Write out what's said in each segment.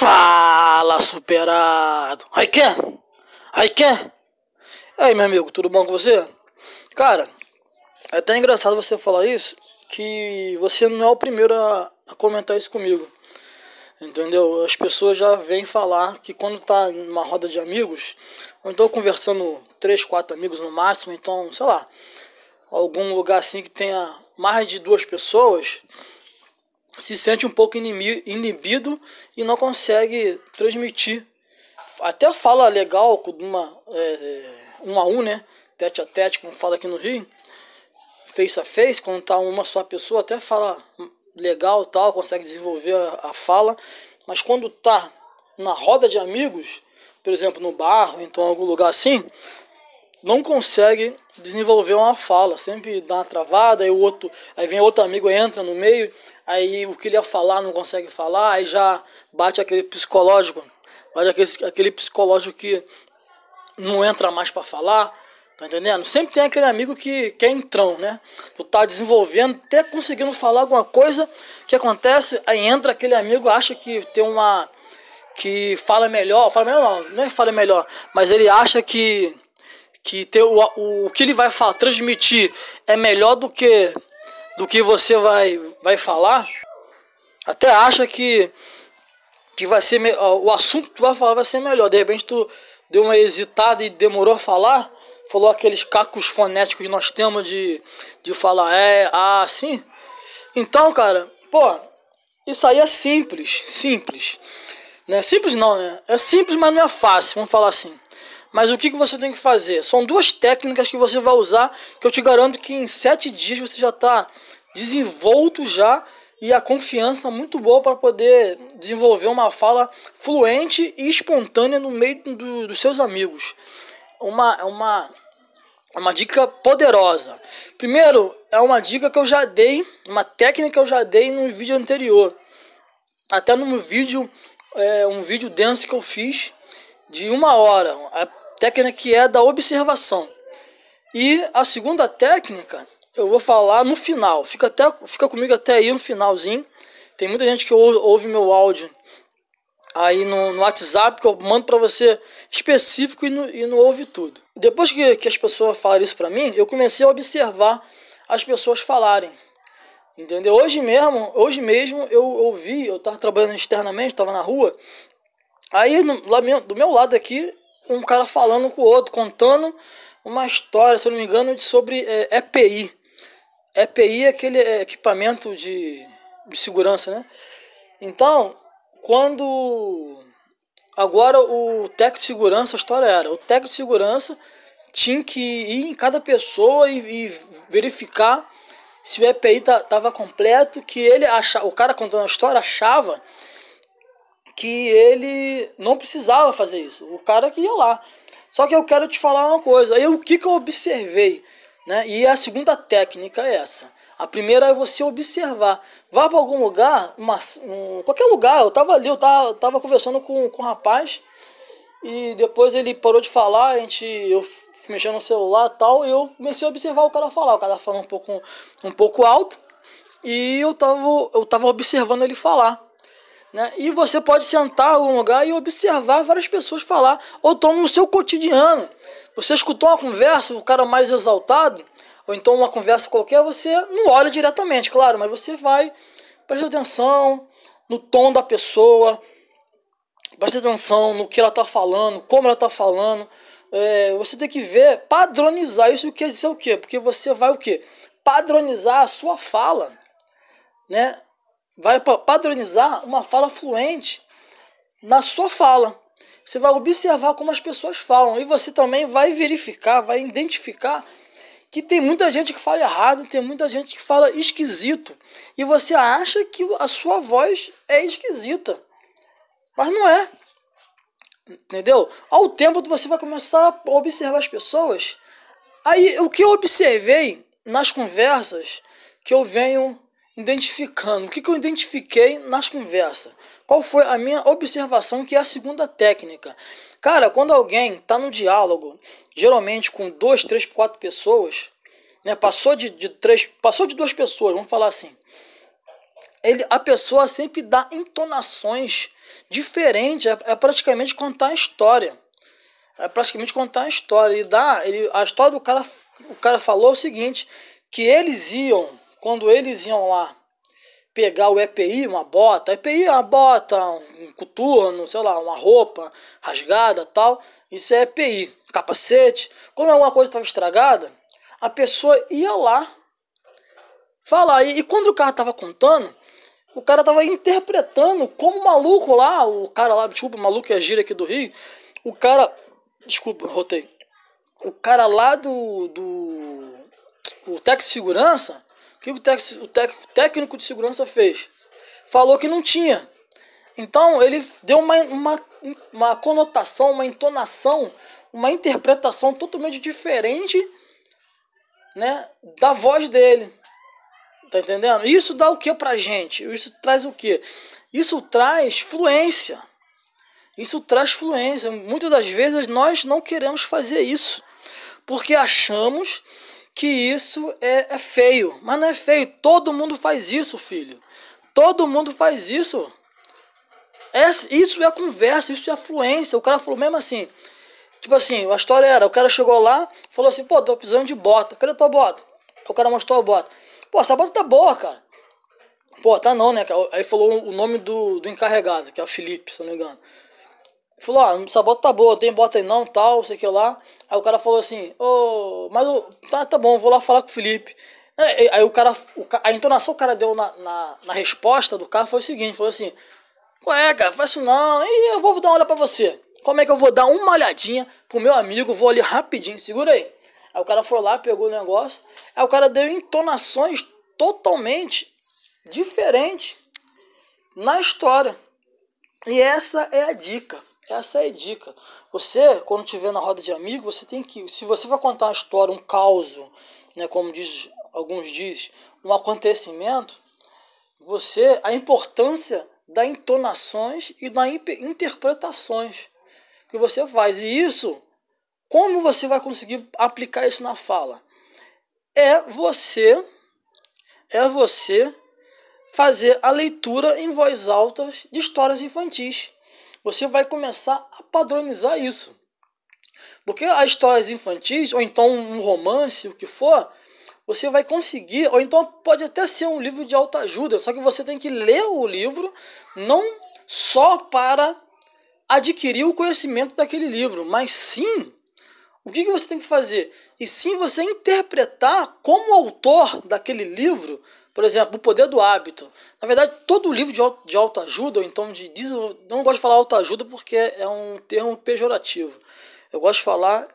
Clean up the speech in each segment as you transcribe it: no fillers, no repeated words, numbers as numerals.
Fala, superado! Aí, quer? Aí, quer? E aí, meu amigo, tudo bom com você? Cara, é até engraçado você falar isso, que você não é o primeiro a comentar isso comigo. Entendeu? As pessoas já vêm falar que quando tá numa roda de amigos, ou então conversando 3, 4 amigos no máximo, então, sei lá, algum lugar assim que tenha mais de 2 pessoas, se sente um pouco inibido e não consegue transmitir. Até fala legal com uma um a um, né? Tete a tete, como fala aqui no Rio, face a face, quando tá uma só pessoa, até fala legal, tal, consegue desenvolver a fala, mas quando tá na roda de amigos, por exemplo, no bar, ou então em algum lugar assim, não consegue desenvolver uma fala, sempre dá uma travada, aí vem outro amigo, entra no meio, aí o que ele ia falar não consegue falar, aí já bate aquele psicológico, aquele psicológico que não entra mais para falar, tá entendendo? Sempre tem aquele amigo que é entrão, né? Tu tá desenvolvendo, até conseguindo falar alguma coisa, que acontece, aí entra aquele amigo, acha que tem que fala melhor não é fala melhor, mas ele acha que ter o que ele vai transmitir é melhor do que você vai falar, até acha que vai ser o assunto que tu vai falar vai ser melhor. De repente tu deu uma hesitada e demorou a falar, falou aqueles cacos fonéticos que nós temos de falar assim. Então, cara, pô, isso aí é simples, né? Simples não, né? É simples, mas não é fácil, vamos falar assim. Mas o que você tem que fazer? São 2 técnicas que você vai usar, que eu te garanto que em 7 dias você já está desenvolto já, e a confiança muito boa para poder desenvolver uma fala fluente e espontânea no meio dos seus amigos. Uma dica poderosa. Primeiro, é uma dica que eu já dei, uma técnica que eu já dei no vídeo anterior. Até no vídeo, um vídeo denso que eu fiz de 1 hora. A técnica que é da observação. E a segunda técnica eu vou falar no final. Fica comigo até aí no finalzinho. Tem muita gente que ouve meu áudio aí no WhatsApp, que eu mando para você específico e não ouve tudo. Depois que as pessoas falaram isso para mim, eu comecei a observar as pessoas falarem. Entendeu? Hoje mesmo eu ouvi, eu estava trabalhando externamente, estava na rua. Aí do meu lado aqui, um cara falando com o outro, contando uma história, se eu não me engano, sobre EPI. EPI é aquele equipamento de segurança, né? Então, agora o técnico de segurança, a história era, o técnico de segurança tinha que ir em cada pessoa e verificar se o EPI estava completo, que o cara contando a história achava que ele não precisava fazer isso, o cara que ia lá. Só que eu quero te falar uma coisa, o que eu observei, né? E a segunda técnica é essa. A primeira é você observar. Vá para algum lugar, qualquer lugar. Eu tava ali, eu tava conversando com um rapaz, e depois ele parou de falar, eu fui mexendo no celular e tal, e eu comecei a observar o cara falar. O cara falando um pouco alto, e eu tava observando ele falar. Né? E você pode sentar em algum lugar e observar várias pessoas falar, ou então no seu cotidiano. Você escutou uma conversa, o cara mais exaltado, ou então uma conversa qualquer, você não olha diretamente, claro, mas você vai, presta atenção no tom da pessoa, presta atenção no que ela está falando, como ela está falando. Você tem que ver, padronizar. Isso quer dizer o quê? Porque você vai o quê? Padronizar a sua fala, né? Vai padronizar uma fala fluente na sua fala. Você vai observar como as pessoas falam. E você também vai verificar, vai identificar que tem muita gente que fala errado, tem muita gente que fala esquisito. E você acha que a sua voz é esquisita. Mas não é. Entendeu? Ao tempo você vai começar a observar as pessoas. Aí o que eu observei nas conversas que eu venho identificando. O que eu identifiquei nas conversas? Qual foi a minha observação, que é a segunda técnica? Cara, quando alguém está no diálogo, geralmente com 2, 3, 4 pessoas, né, passou de 2 pessoas, vamos falar assim, a pessoa sempre dá entonações diferentes, é praticamente contar a história. É praticamente contar a história. A história do cara, o cara falou o seguinte, que quando eles iam lá pegar o EPI, uma bota, EPI é uma bota, um coturno, sei lá, uma roupa rasgada, tal, isso é EPI, capacete. Quando alguma coisa estava estragada, a pessoa ia lá falar, e quando o cara estava contando, o cara estava interpretando como o maluco lá, desculpa, o maluco é a gíria aqui do Rio, desculpa, rotei, o cara lá o técnico de segurança, o que o técnico de segurança fez? Falou que não tinha. Então ele deu uma conotação, uma entonação, uma interpretação totalmente diferente, né, da voz dele. Tá entendendo? Isso dá o que pra gente? Isso traz o que? Isso traz fluência. Isso traz fluência. Muitas das vezes nós não queremos fazer isso, porque achamos que isso é feio. Mas não é feio. Todo mundo faz isso, filho. Todo mundo faz isso. Isso é conversa, isso é fluência. O cara falou mesmo assim. Tipo assim, a história era, o cara chegou lá, falou assim, pô, tô precisando de bota. Cadê tua bota? O cara mostrou a bota. Pô, essa bota tá boa, cara. Pô, tá não, né? Aí falou o nome do encarregado, que é o Felipe, se não me engano. Ele falou, essa bota tá boa, tem bota aí não, tal, sei que lá. Aí o cara falou assim, tá bom, vou lá falar com o Felipe. Aí a entonação que o cara deu na resposta do cara foi o seguinte, falou assim, ué, cara, faz isso não, e eu vou dar uma olhada pra você. Como é que eu vou dar uma olhadinha pro meu amigo, vou ali rapidinho, segura aí. Aí o cara foi lá, pegou o negócio, aí o cara deu entonações totalmente diferentes na história. E essa é a dica. Essa é a dica. Você, quando estiver na roda de amigos, você tem que, se você vai contar uma história, um caos, né, como alguns dizem, um acontecimento, a importância das entonações e das interpretações que você faz. E isso, como você vai conseguir aplicar isso na fala? É você fazer a leitura em voz alta de histórias infantis. Você vai começar a padronizar isso. Porque as histórias infantis, ou então um romance, o que for, você vai conseguir, ou então pode até ser um livro de autoajuda, só que você tem que ler o livro não só para adquirir o conhecimento daquele livro, mas sim, o que você tem que fazer? E sim você interpretar como autor daquele livro, por exemplo, O Poder do Hábito. Na verdade, todo livro de autoajuda, ou então de desenvolvimento, não gosto de falar autoajuda porque é um termo pejorativo. Eu gosto de falar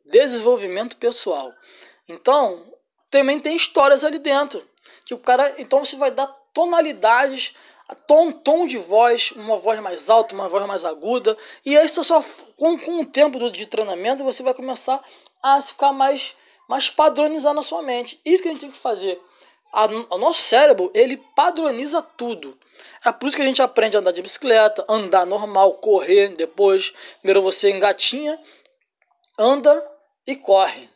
desenvolvimento pessoal. Então, também tem histórias ali dentro. Que o cara, então você vai dar tonalidades, tom de voz, uma voz mais alta, uma voz mais aguda. E aí só com o tempo de treinamento você vai começar a ficar mais padronizado na sua mente. Isso que a gente tem que fazer. O nosso cérebro, ele padroniza tudo. É por isso que a gente aprende a andar de bicicleta, andar normal, correr depois. Primeiro você engatinha, anda e corre.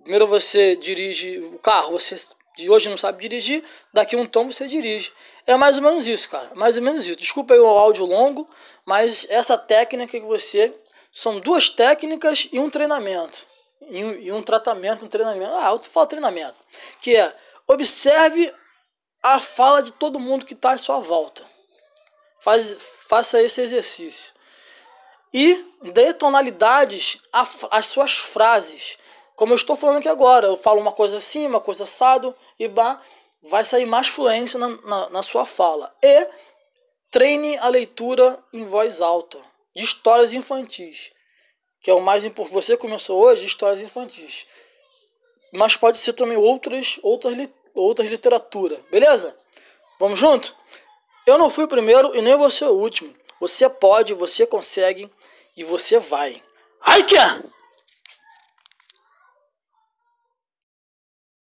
Primeiro você dirige o carro, você de hoje não sabe dirigir, daqui um tempo você dirige. É mais ou menos isso, cara. Mais ou menos isso. Desculpa aí o áudio longo, mas essa técnica que são 2 técnicas e um treinamento. E um tratamento, um treinamento. Eu falo treinamento. Que é, observe a fala de todo mundo que está à sua volta. Faça esse exercício. E dê tonalidades às suas frases. Como eu estou falando aqui agora, eu falo uma coisa assim, uma coisa assado, e vai sair mais fluência na sua fala. E treine a leitura em voz alta, de histórias infantis, que é o mais importante. Você começou hoje de histórias infantis, mas pode ser também outras literaturas, beleza? Vamos junto? Eu não fui o primeiro e nem vou ser o último. Você pode, você consegue e você vai. Ai, que